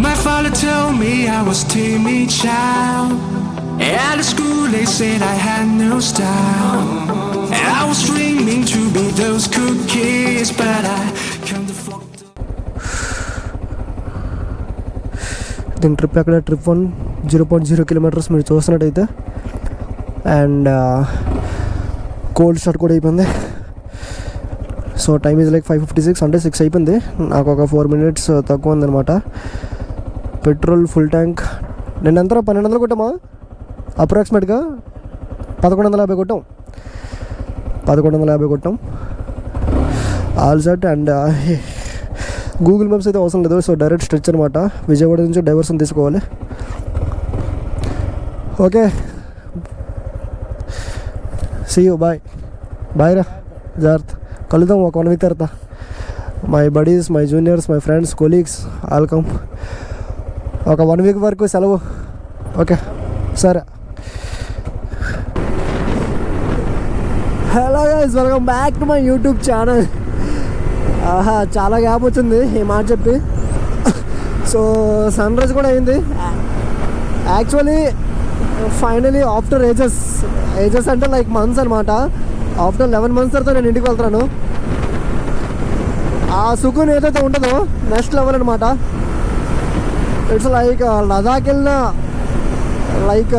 My father told me I was timid child. At school they said I had no style. I was dreaming to be those cookies, but I can't afford. దీని trip ఎక్కడ trip 0.0 kilometres మీరు చూస్తున్నట్టయితే. And cold start కూడా అయిపోయింది. So time is like 5:56 అంటే 6 అయిపోయింది. నాకు ఒక 4 minutes తక్కువ ఉందన్నమాట. పెట్రోల్ ఫుల్ ట్యాంక్ నేను ఎంత 1200 కొట్టామా, అప్రాక్సిమేట్గా 1150 కొట్టాం. 1150 కొట్టాం all set. And Google maps అయితే అవసరం లేదు. సో డైరెక్ట్ స్ట్రెచ్ అనమాట. విజయవాడ నుంచి డైవర్షన్ తీసుకోవాలి. Okay, see you, bye bye రా, జాగ్రత్త, కలుద్దాం ఒక 1 week తర్వాత. My buddies, my juniors, my friends, colleagues welcome. ఒక 1 week వరకు సెలవు. ఓకే సరే. Hello guys, welcome back to my YouTube channel. చాలా గ్యాప్ వచ్చింది ఈ మాట చెప్పి. సో సన్ రైజ్ కూడా అయింది యాక్చువల్లీ. ఫైనలీ ఆఫ్టర్ ఏజెస్ అంటే లైక్ మంత్స్ అనమాట. ఆఫ్టర్ 11 months తర్వాత నేను ఇంటికి వెళ్తాను. ఆ సుకూన్ ఏదైతే ఉంటుందో నెక్స్ట్ లెవెల్ అనమాట. ఇట్స్ లైక్ లదాఖ్ వెళ్ళిన, లైక్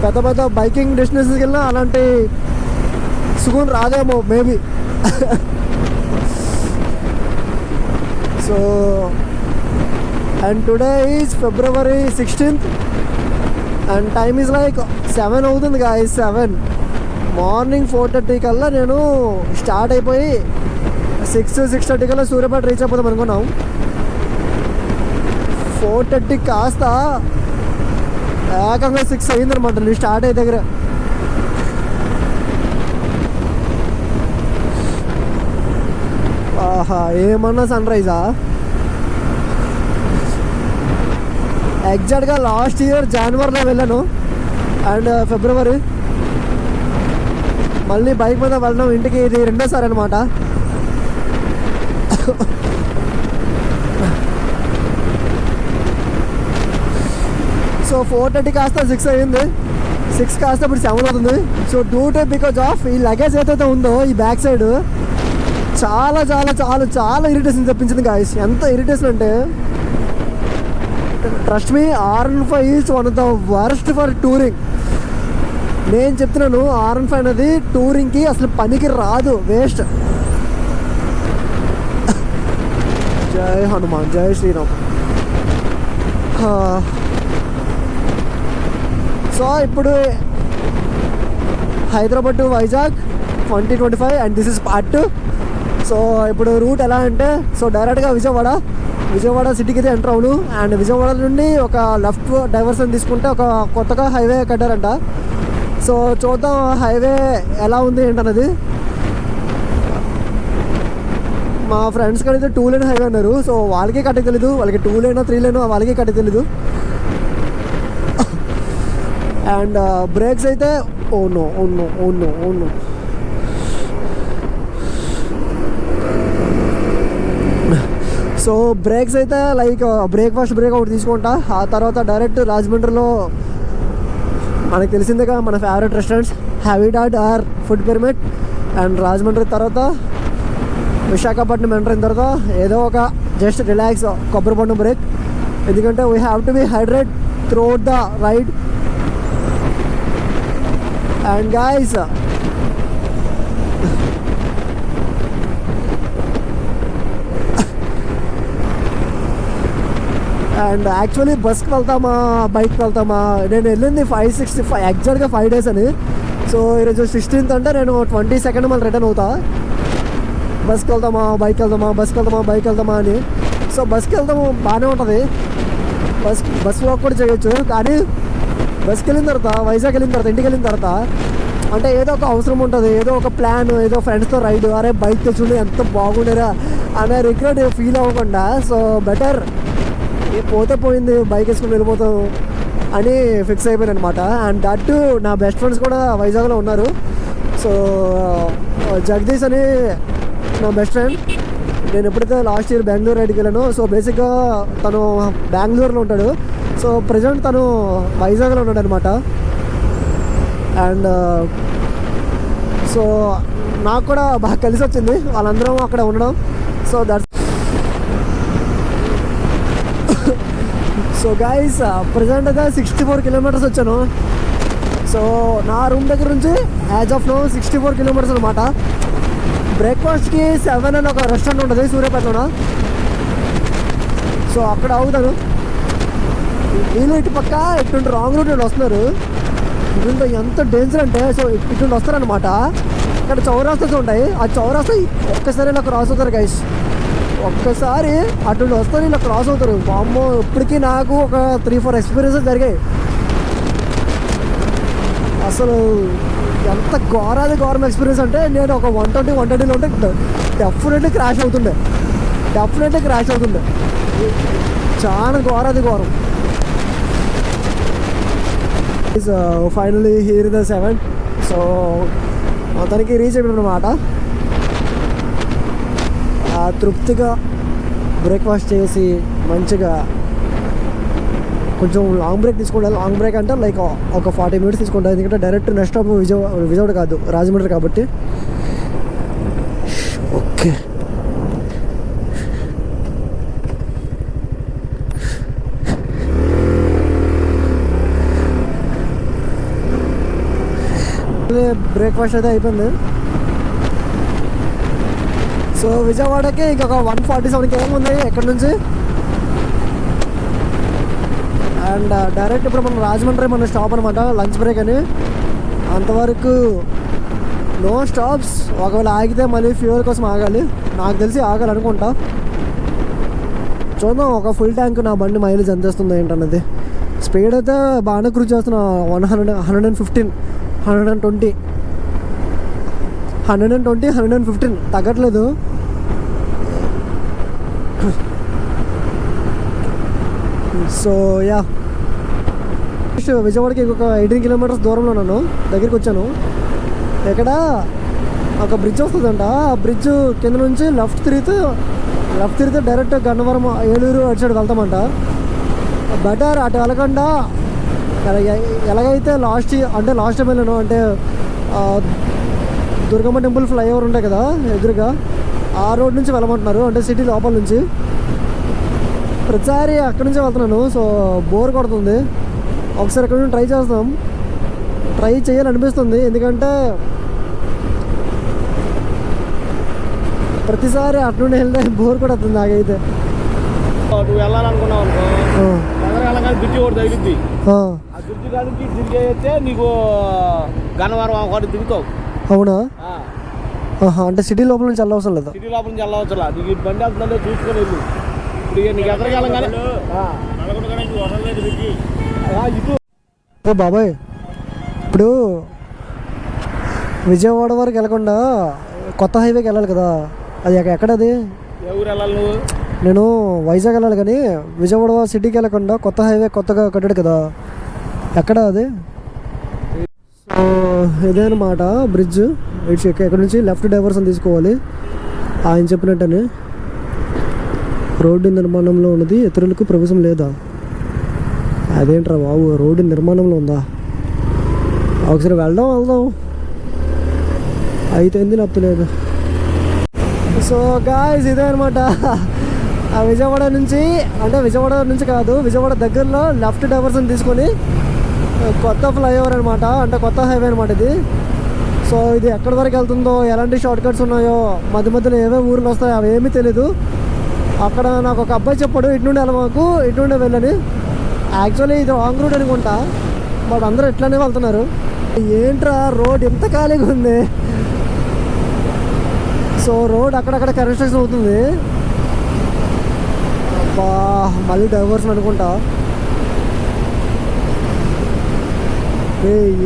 పెద్ద పెద్ద బైకింగ్ డెస్టినేషన్స్కి వెళ్ళినా అలాంటి సుకూన్ రాదేమో maybe. So and today is February 16th and time is like 7 అవుతుంది గాయ్స్. 7 మార్నింగ్ 4:30 కల్లా నేను స్టార్ట్ అయిపోయి 6:30 కల్లా సూర్యాపేట రీచ్ అయిపోతాం అనుకున్నాం. 4:30 కాస్త ఏకంగా 6 అయిందనమాట నేను స్టార్ట్ అయ్యే దగ్గర. ఆహా, ఏమన్నా సన్ రైజా. ఎగ్జాక్ట్గా లాస్ట్ ఇయర్ జనవరిలో వెళ్ళాను అండ్ ఫిబ్రవరి మళ్ళీ బైక్ మీద వెళ్ళడం ఇంటికి ఇది 2వ సారి అనమాట. సో 4:30 కాస్త 6 అయింది. 6 కాస్త ఇప్పుడు 7 అవుతుంది. So due to because of ఈ లగేజ్ ఏదైతే ఉందో ఈ బ్యాక్ సైడ్ చాలా చాలా చాలా చాలా ఇరిటేషన్ తెప్పించింది గాయస్. ఎంత ఇరిటేషన్ అంటే trust me, R15 is one of the worst for touring. నేను చెప్తున్నాను, R15 అనేది టూరింగ్కి అసలు పనికి రాదు, వేస్ట్. జై హనుమాన్, జై శ్రీరామ్. సో ఇప్పుడు Hyderabad to Vizag 2025 and this is part 2. So ఇప్పుడు రూట్ ఎలా అంటే, సో డైరెక్ట్గా విజయవాడ సిటీకి అయితే ఎంటర్ అవును. అండ్ విజయవాడ నుండి ఒక లెఫ్ట్ డైవర్షన్ తీసుకుంటే ఒక కొత్తగా హైవే కట్టారంట. సో చూద్దాం హైవే ఎలా ఉంది ఏంటన్నది. మా ఫ్రెండ్స్ కడితే 2 lane హైవే అన్నారు. సో వాళ్ళకి కట్టి తెలీదు, వాళ్ళకి 2 lane 3 lane వాళ్ళకి కట్టి తెలీదు. అండ్ బ్రేక్స్ అయితే ఓనో. సో బ్రేక్స్ అయితే లైక్ బ్రేక్ఫాస్ట్ బ్రేక్ ఒకటి తీసుకుంటా. ఆ తర్వాత డైరెక్ట్ రాజమండ్రిలో మనకు తెలిసిందిగా మన favourite restaurants habitat or food pyramid. And Rajahmundry తర్వాత విశాఖపట్నం ఎంటర్ అయిన తర్వాత ఏదో ఒక జస్ట్ రిలాక్స్ కొబ్బరి బొండం బ్రేక్. ఎందుకంటే we have to be hydrate throughout the ride. And guys and actually బస్కి వెళ్తామా బైక్కి వెళ్తామా, నేను వెళ్ళింది 565 ఎగ్జాక్ట్గా 5 days అని. సో ఈరోజు 16th అంటే నేను 22nd మళ్ళీ రిటర్న్ అవుతా. బస్కి వెళ్తామా బైక్ వెళ్తామా అని. సో బస్కి వెళ్తాము బాగానే ఉంటుంది, బస్ వాక్ కూడా చేయొచ్చు. కానీ బస్కి వెళ్ళిన తర్వాత, వైజాగ్ వెళ్ళిన తర్వాత, ఇంటికి వెళ్ళిన తర్వాత అంటే ఏదో ఒక అవసరం ఉంటుంది, ఏదో ఒక ప్లాన్, ఏదో ఫ్రెండ్స్తో రైడ్, అరే బైక్ తెచ్చుండి ఎంత బాగుండేరా అనే రిగ్రెట్ ఫీల్ అవ్వకుండా, సో బెటర్ పోతే పోయింది బైక్ వేసుకుని వెళ్ళిపోతాం అని ఫిక్స్ అయిపోయాను అనమాట. అండ్ దట్ నా బెస్ట్ ఫ్రెండ్స్ కూడా వైజాగ్లో ఉన్నారు. సో జగదీష్ అని నా బెస్ట్ ఫ్రెండ్, నేను ఎప్పుడైతే లాస్ట్ ఇయర్ బెంగళూరు రైడ్కి వెళ్ళానో, సో బేసిక్గా తను బెంగళూరులో ఉంటాడు. సో ప్రజెంట్ తను వైజాగ్లో ఉన్నాడు అనమాట. అండ్ సో నాకు కూడా బాగా కలిసి వచ్చింది వాళ్ళందరం అక్కడ ఉండడం. So that's so guys present అయితే 64 కిలోమీటర్స్ వచ్చాను. సో నా రూమ్ దగ్గర నుంచి యాజ్ ఆఫ్ నో 64 కిలోమీటర్స్ అనమాట. బ్రేక్ఫాస్ట్కి 7 అని ఒక రెస్టారెంట్ ఉంటుంది సూర్యాపేటలో. సో అక్కడ ఆగుతాను. వీళ్ళు ఇటు పక్క ఇటువంటి రాంగ్ రూట్ నుండి వస్తున్నారు. ఇటు ఎంత డేంజర్ అంటే, సో ఇటువంటి వస్తారనమాట. ఇక్కడ చౌరాస్తాస్ ఉంటాయి. ఆ చౌరాస్తా ఒక్కసారి ఇలా క్రాస్ అవుతారు గైస్. ఒక్కసారి అటువంటి వస్తారు ఇలా క్రాస్ అవుతారు. అమ్మో, ఇప్పటికీ నాకు ఒక 3-4 ఎక్స్పీరియన్సెస్ జరిగాయి. అసలు ఎంత ఘోరం ఎక్స్పీరియన్స్ అంటే, నేను ఒక 120-130లో ఉంటే డెఫినెట్లీ క్రాష్ అవుతుండే. చాలా ఘోరం. Finally here the 7. సో మొత్తానికి రీచ్ అయిపోయినమాట. తృప్తిగా బ్రేక్ఫాస్ట్ చేసి మంచిగా కొంచెం లాంగ్ బ్రేక్ తీసుకుంటాను. లాంగ్ బ్రేక్ అంటే లైక్ ఒక 40 మినిట్స్ తీసుకుంటాను. ఎందుకంటే డైరెక్ట్ నెక్స్ట్ స్టాప్ విజయవాడ కాదు, రాజమండ్రి కాబట్టి. ఓకే, బ్రేక్ఫాస్ట్ అయితే అయిపోయింది. సో విజయవాడకి ఇంకొక 147 కేఎం ఉంది ఎక్కడి నుంచి. అండ్ డైరెక్ట్ ఇప్పుడు మనం రాజమండ్రి మన స్టాప్ అనమాట, లంచ్ బ్రేక్ అని. అంతవరకు నో స్టాప్స్. ఒకవేళ ఆగితే మళ్ళీ ఫ్యూయల్ కోసం ఆగాలి. నాకు తెలిసి ఆగాలనుకుంటా. చూద్దాం ఒక ఫుల్ ట్యాంక్ నా బండి మైలేజ్ ఎంత వస్తుంది ఏంటన్నది. స్పీడ్ అయితే బాగానే క్రూజ్ చేస్తున్నా. 115, 120, 115 తగ్గట్లేదు. సో యా, విజయవాడకి ఇంకొక 18 కిలోమీటర్స్ దూరంలో ఉన్నాను. దగ్గరికి వచ్చాను. ఇక్కడ ఒక బ్రిడ్జ్ వస్తుందంట. ఆ బ్రిడ్జ్ కింద నుంచి లెఫ్ట్ తిరిగితే డైరెక్ట్ గన్నవరం, ఏలూరు అటు సైడ్ వెళ్తామంట. బెటర్ అటు వెళ్ళకుండా ఎలాగైతే లాస్ట్ టైం వెళ్ళాను అంటే దుర్గమ్మ టెంపుల్ ఫ్లైఓవర్ ఉంటాయి కదా ఎదురుగా, ఆ రోడ్ నుంచి వెళ్ళమంటున్నారు. అంటే సిటీ లోపల నుంచి. ప్రతిసారి అక్కడి నుంచే వెళ్తున్నాను. సో బోర్ కొడుతుంది. ఒకసారి అక్కడ నుంచి ట్రై చేయాలనిపిస్తుంది. ఎందుకంటే ప్రతిసారి అటు నుండి వెళ్తే బోర్ కొడుతుంది నాకైతే. నువ్వు వెళ్ళాలనుకున్నావు అనుకో, వెళ్ళగానే బ్రిడ్జి ఒకటి తగిలిద్ది. ఆ బ్రిడ్జి కాడికి తిరిగేస్తే నీకు గన్నవరం ఒకటి దిగుతావు. అవునా? అంటే సిటీ లోపల నుంచి వెళ్ళవసరం లేదా? సిటీ లోపల నుంచి వెళ్ళవసరం లేదు. నీకు బండి వెళ్తుందంటే చూసుకొని వెళ్ళు. ఇప్పుడు నీకు ఎక్కడికి వెళ్ళగానే ఇటు బాబాయ్, ఇప్పుడు విజయవాడ వరకు వెళ్ళకుండా కొత్త హైవేకి వెళ్ళాలి కదా, అది ఎక్కడది? ఏ ఊరు వెళ్ళాలి నువ్వు? నేను వైజాగ్ వెళ్ళాలి కానీ విజయవాడ సిటీకి వెళ్ళకుండా కొత్త హైవే కొత్తగా కట్టాడు కదా, ఎక్కడ అది? సో ఇదే అనమాట బ్రిడ్జ్. ఇట్స్ ఇక్కడ నుంచి లెఫ్ట్ డైవర్షన్ తీసుకోవాలి ఆయన చెప్పినట్టని. రోడ్డు నిర్మాణంలో ఉన్నది, ఇతరులకు ప్రవేశం లేదా? అదేంట్రా బాబు, రోడ్డు నిర్మాణంలో ఉందా? ఒకసారి వెళ్దాం అయితే లేకపోలేదు. సో గాయ్స్ ఇదే అనమాట విజయవాడ నుంచి కాదు, విజయవాడ దగ్గరలో లెఫ్ట్ డైవర్షన్ తీసుకొని కొత్త ఫ్లైఓవర్ అనమాట, అంటే కొత్త హైవే అనమాట ఇది. సో ఇది ఎక్కడి వరకు వెళ్తుందో, ఎలాంటి షార్ట్ కట్స్ ఉన్నాయో, మధ్య మధ్యలో ఏమేమి ఊర్లు వస్తాయో అవి ఏమీ తెలీదు. అక్కడ నాకు ఒక అబ్బాయి చెప్పాడు ఇటు నుండి వెళ్ళమాకు, ఇటు నుండి వెళ్ళని. యాక్చువల్లీ ఇది రాంగ్ రూట్ అనుకుంటా, బట్ అందరూ ఇట్లానే వెళ్తున్నారు. ఏంట్రా రోడ్ ఎంత ఖాళీగా ఉంది. సో రోడ్ అక్కడక్కడ కన్స్ట్రక్షన్ అవుతుంది. అబ్బా మళ్ళీ డైవర్షన్ అనుకుంటా.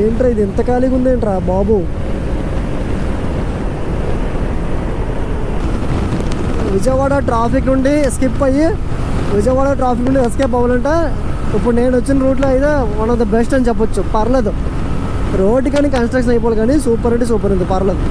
ఏంట్రా ఇది ఎంత ఖాళీగా ఉంది ఏంట్రా బాబు. విజయవాడ ట్రాఫిక్ నుండి ఎస్కేప్ అవ్వాలంటే ఇప్పుడు నేను వచ్చిన రూట్లో అయితే వన్ ఆఫ్ ద బెస్ట్ అని చెప్పొచ్చు. పర్లేదు, రోడ్డు కానీ కన్స్ట్రక్షన్ అయిపోవాలి కానీ సూపర్ అంటే సూపర్ ఉంది, పర్లేదు.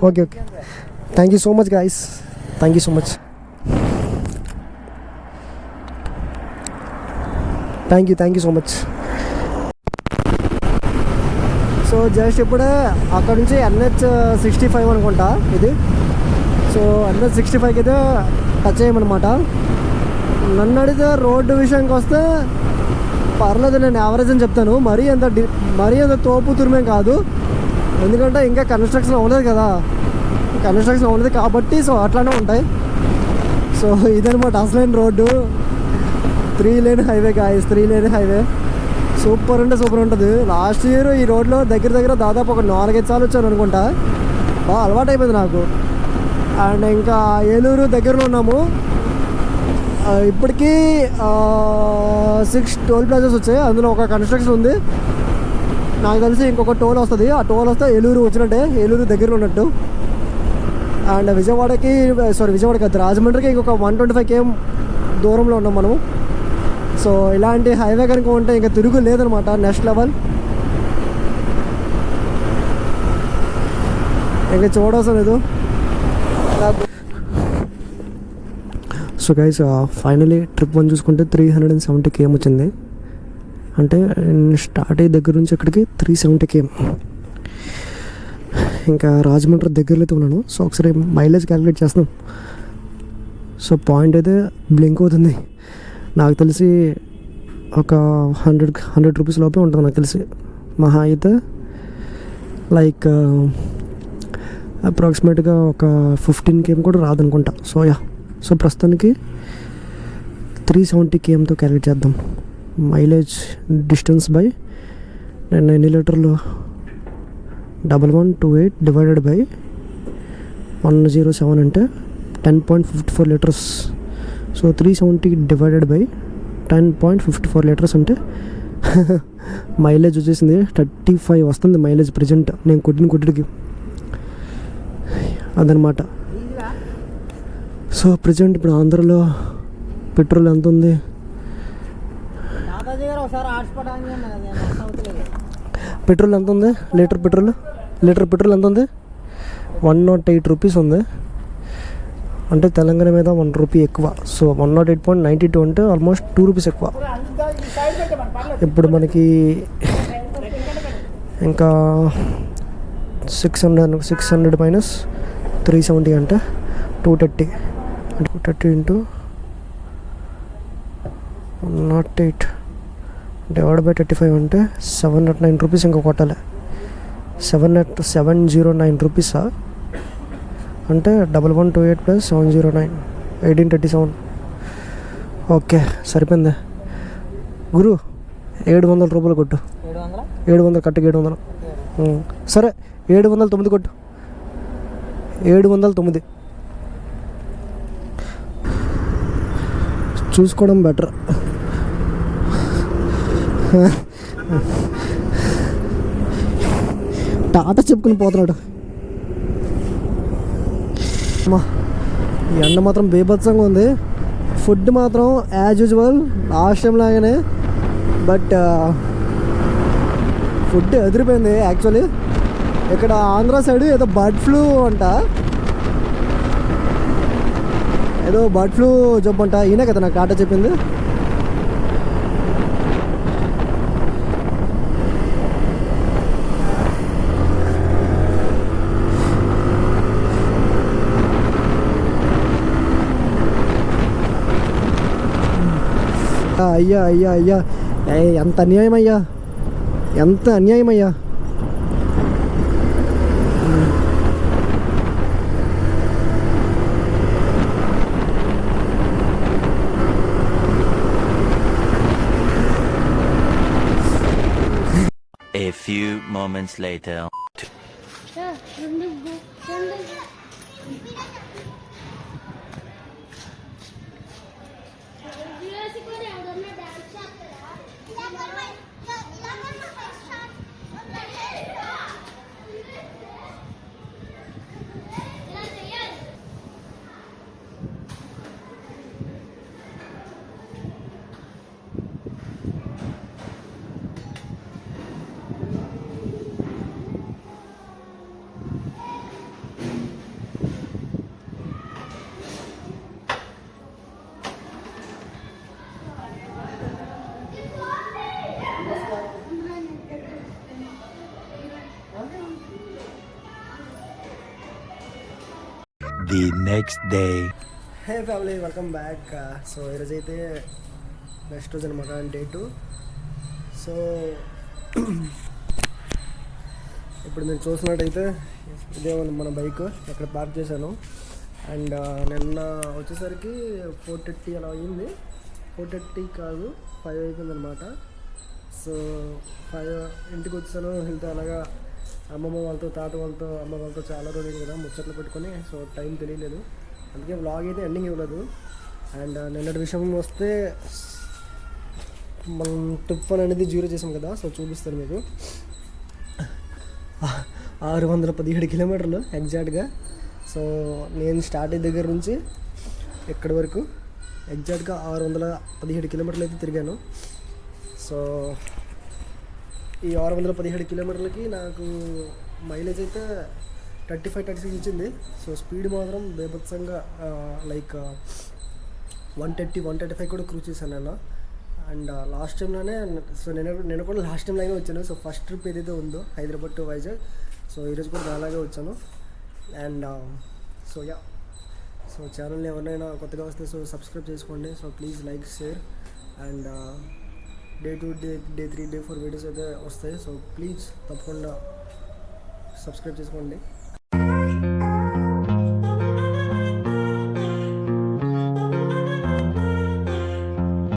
Okay okay thank you so much guys, thank you so much, thank you so much. So just ఇప్పుడే అక్కడ నుంచి NH65 అనుకుంటా ఇది. సో NH65కి అయితే టచ్ అయ్యామన్నమాట. నన్ను అడిగితే రోడ్డు విషయానికి వస్తే పర్లేదు, నేను యావరేజ్ అని చెప్తాను. మరీ అంత తోపు తురిమేం కాదు, ఎందుకంటే ఇంకా కన్స్ట్రక్షన్ అవ్వలేదు కదా, కన్స్ట్రక్షన్ అవ్వలేదు కాబట్టి సో అట్లానే ఉంటాయి. సో ఇదనమాట అసలైన road, 3 lane highway guys, 3 lane highway. Super అంటే సూపర్ ఉంటుంది. లాస్ట్ ఇయర్ ఈ రోడ్లో దగ్గర దాదాపు ఒక 4-5 సార్లు వచ్చాను అనుకుంటా. బాగా అలవాటు అయిపోయింది నాకు. అండ్ ఇంకా ఏలూరు దగ్గరలో ఉన్నాము. ఇప్పటికీ 6 టోల్ ప్లాజాస్ వచ్చాయి, అందులో ఒక కన్స్ట్రక్షన్ ఉంది. నాకు తెలిసి ఇంకొక టోల్ వస్తుంది, ఆ టోల్ వస్తే ఏలూరు వచ్చినట్టే, ఏలూరు దగ్గరలో ఉన్నట్టు. అండ్ విజయవాడకి కాదు, రాజమండ్రికి ఇంకొక 125 km దూరంలో ఉన్నాం మనము. సో ఇలాంటి హైవే కనుక ఉంటే ఇంకా తిరుగు లేదనమాట, నెక్స్ట్ లెవెల్. ఇంకా చూడవసరం లేదు. సో గైస్ ఫైనలీ ట్రిప్ 1 చూసుకుంటే 370 km వచ్చింది. అంటే స్టార్ట్ అయ్యే దగ్గర నుంచి ఇక్కడికి 370 km. ఇంకా రాజమండ్రి దగ్గరలో అయితే ఉన్నాను. సో ఒకసారి మైలేజ్ క్యాలిక్యులేట్ చేస్తాం. సో పాయింట్ అయితే బ్లింక్ అవుతుంది, నాకు తెలిసి ఒక 100 రూపీస్ లోపే ఉంటుంది నాకు తెలిసి. మహా అయితే లైక్ అప్రాక్సిమేట్గా ఒక 15 km కూడా రాదనుకుంటా. సో సో ప్రస్తుతానికి 370 kmతో క్యాలిక్యులేట్ చేద్దాం. మైలేజ్ డిస్టెన్స్ బై నేను ఎన్ని లీటర్లు 1128 డివైడెడ్ బై 107 అంటే 10.54 litres. So 370 divided by 10.54 litres అంటే మైలేజ్ వచ్చేసింది 35 వస్తుంది మైలేజ్ ప్రజెంట్ నేను కొట్టినకి అదనమాట. సో ప్రజెంట్ ఇప్పుడు ఆంధ్రలో పెట్రోల్ ఎంత ఉంది? పెట్రోల్ ఎంత ఉంది? లీటర్ పెట్రోల్ ఎంత ఉంది? 108 రూపీస్ ఉంది. అంటే తెలంగాణ మీద 1 రూపీ ఎక్కువ. సో 108.92 అంటే ఆల్మోస్ట్ 2 రూపీస్ ఎక్కువ. ఇప్పుడు మనకి ఇంకా 600 మైనస్ 370 అంటే 230 అంటే 230 ఇంటూ 108 డివైడ్ బై 35 అంటే 709 రూపీస్ ఇంకా కొట్టాలి. 709 రూపీసా అంటే 1128 ప్లస్ 709 1837. ఓకే సరిపోయింది గురు. 700 రూపాయలు కొట్టు. 700 కట్టుకు 700. సరే 709 కొట్టు. 709 చూసుకోవడం బెటర్. టాటా చెప్పుకుని పోతున్నాడు. ఈ ఎండ మాత్రం బీభత్సంగా ఉంది. ఫుడ్ మాత్రం యాజ్ యూజువల్ లాస్ట్ టైం లాగానే, బట్ ఫుడ్ ఎదిరిపోయింది యాక్చువల్లీ. ఇక్కడ ఆంధ్ర సైడ్ ఏదో బర్డ్ ఫ్లూ అంట, ఏదో బర్డ్ ఫ్లూ జబ్బు అంట. ఈయనే కదా నాకు టాటా చెప్పింది. అయ్యా అయ్యా అయ్యా ఎంత అన్యాయం అయ్యా, ఎంత అన్యాయం అయ్యా. A few moments later. the next day. Hey family, welcome back. So ఈరోజు అయితే నెక్స్ట్ రోజు అనమాట, డే 2. సో ఇప్పుడు మీరు చూసినట్టయితే ఇదే మన బైక్ ఎక్కడ పార్క్ చేశాను. అండ్ నిన్న వచ్చేసరికి 4:30 అలా అయింది. 4:30 కాదు, 5 అయిపోయింది అనమాట. సో 5 ఇంటికి వచ్చాను. వెళ్తే అలాగా అమ్మమ్మ వాళ్ళతో, తాత వాళ్ళతో, అమ్మ వాళ్ళతో చాలా రోజులు కదా ముచ్చట్లు పెట్టుకొని, సో టైం తెలియలేదు. అందుకే వ్లాగ్ అయితే ఎండింగ్ ఇవ్వలేదు. అండ్ నిన్నటి విషయం వస్తే మనం ట్రిప్ అనేది 0 చేసాం కదా, సో చూపిస్తాను మీకు. 617 కిలోమీటర్లు ఎగ్జాక్ట్గా. సో నేను స్టార్ట్ అయ్యే దగ్గర నుంచి ఎక్కడి వరకు ఎగ్జాక్ట్గా 617 కిలోమీటర్లు అయితే తిరిగాను. సో ఈ 617 కిలోమీటర్లకి నాకు మైలేజ్ అయితే 35-36 ఇచ్చింది. సో స్పీడ్ మాత్రం బేభత్సంగా లైక్ 130-135 కూడా క్రూజ్ చేశాను నేను. అండ్ లాస్ట్ టైంలోనే, సో నేను కూడా లాస్ట్ టైంలోనే వచ్చాను. సో ఫస్ట్ ట్రిప్ ఏదైతే ఉందో హైదరాబాద్ టు వైజాగ్, సో ఈరోజు కూడా అలాగే వచ్చాను. అండ్ సో యా, సో ఛానల్ని ఎవరైనా కొత్తగా వస్తే సో సబ్స్క్రైబ్ చేసుకోండి. So please like, share. And day 2, day 3, day 4 videos అయితే వస్తాయి. సో ప్లీజ్ తప్పకుండా సబ్స్క్రైబ్ చేసుకోండి.